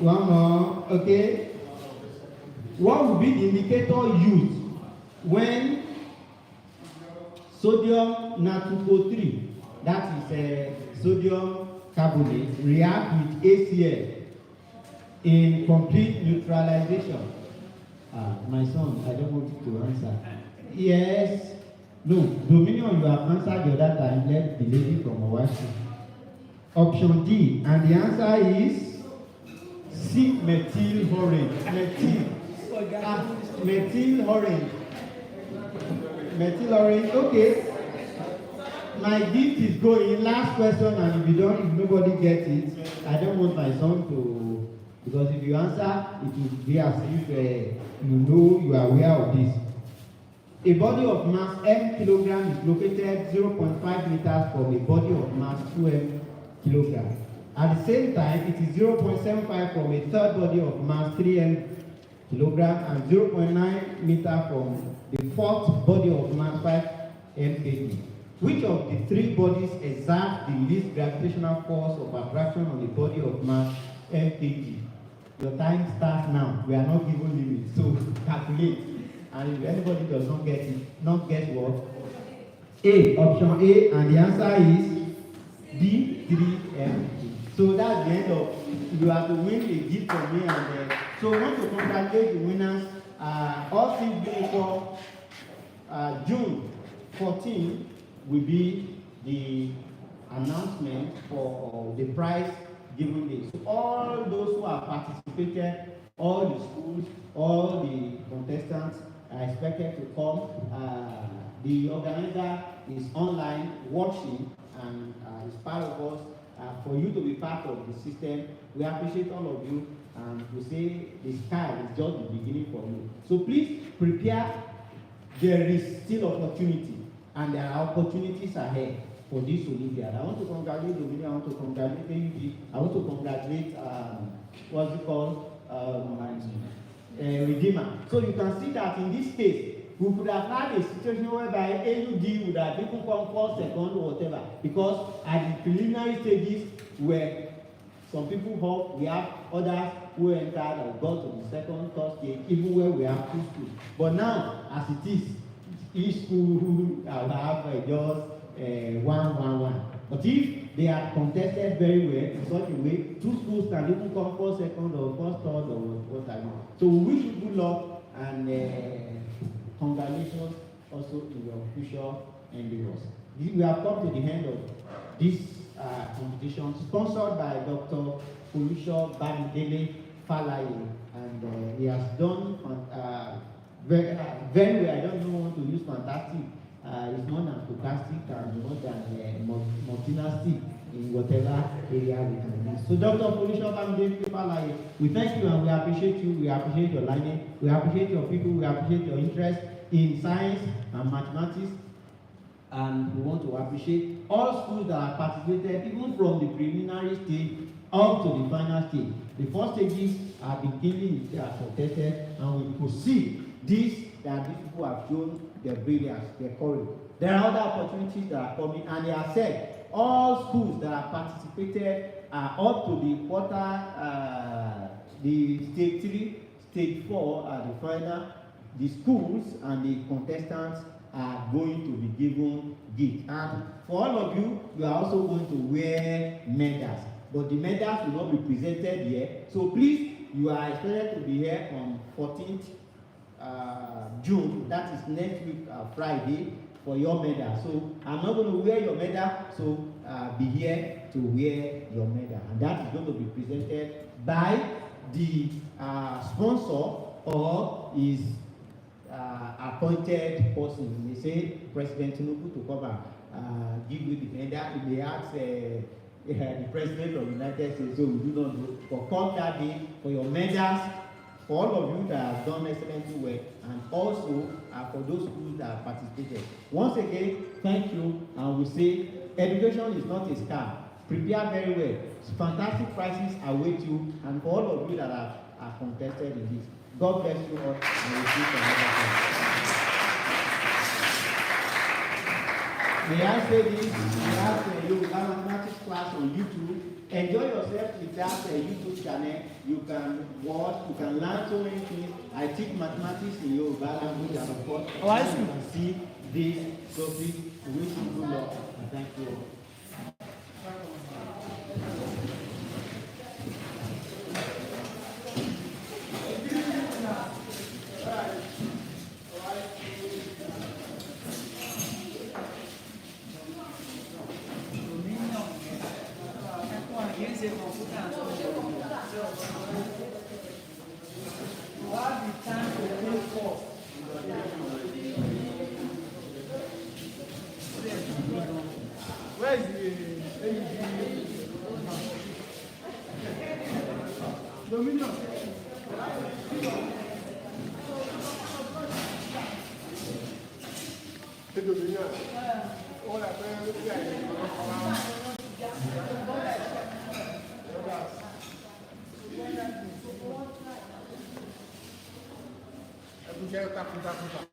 A: One more, okay. What would be the indicator used when sodium nitrochloride, that is sodium carbonate, react with ACl in complete neutralization? My son, I don't want you to answer. Yes. No, Dominion, you have answered the other time. Let the lady from Owashi. Option D, and the answer is C, methyl orange. Methyl orange. Methyl orange. Okay. My gift is going. Last question, and if nobody gets it, I don't want my son to, because if you answer, it will be as if you are aware of this. A body of mass m kilogram is located 0.5 meters from a body of mass 2m kilogram. At the same time, it is 0.75 from a third body of mass 3m kilogram and 0.9 meter from the fourth body of mass 5m kg. Which of the three bodies exert the least gravitational force of attraction on the body of mass m kg? Your time starts now. We are not given limits, so calculate. And if anybody does not get it, not guess what? A, option A, and the answer is D, 3M. So that's the end of, you have to win a gift from me, and so I want to congratulate the winners. All things being equal, June 14 will be the announcement for the prize given day. So all those who have participated, all the schools, all the contestants are expected to come. The organizer is online watching and is part of us. For you to be part of the system, we appreciate all of you, and we say the sky is just the beginning for you. So please prepare. There is still opportunity, and there are opportunities ahead for this Olympiad. I want to congratulate Dominion, I want to congratulate AUD, I want to congratulate what's it called? Redeemer. So you can see that in this case, we could have had a situation whereby AUD would have even come first, second, or whatever, because at the preliminary stages, we were Some people hope, we have others who entered or got to the second, third stage, even where we have 2 schools. But now, as it is, each school will have just 1. But if they are contested very well in such a way, 2 schools can even come first, second, or first, third, or what have you. So we wish you good luck and congratulations also in your future endeavors. We have come to the end of this competition, sponsored by Dr. Falaye Bamidele Falaye, and he has done very well. I don't know want to use fantastic. It's more than stochastic and more than multinastic in whatever area we can use. So Dr. Falaye Bamidele Falaye, we thank you and we appreciate you. We appreciate your lineage. We appreciate your people. We appreciate your interest in science and mathematics. And we want to appreciate all schools that have participated, even from the preliminary stage up to the final stage. The first stages have been keenly contested, and we proceed these that these people have shown their brilliance, their courage. There are other opportunities that are coming, and they are said all schools that have participated are up to the quarter, the stage 3, stage 4 are the final. The schools and the contestants are going to be given gifts. And for all of you, you are also going to wear medals. But the medals will not be presented here. So please, you are expected to be here on 14th June. That is next week, Friday, for your medal. So I'm not going to wear your medal. So be here to wear your medal. And that is going to be presented by the sponsor or his appointed person. They say President Tinubu to come and give you the medal. If they ask the President of the United States, so we do not know. But come that day for your medals, for all of you that have done excellently well, and also for those schools that have participated. Once again, thank you, and we say education is not a scam. Prepare very well. Fantastic prizes await you, and for all of you that are contested in this. God bless you all, and we'll see you another time. May I say this? We have a mathematics class on YouTube. Enjoy yourself with that YouTube channel. You can watch, you can learn so many things. I teach mathematics in Yoruba language, and of course, you can see this topic. We wish you good luck, and thank you.
D: Where is the Dominion? The Dominion. All I can look at is the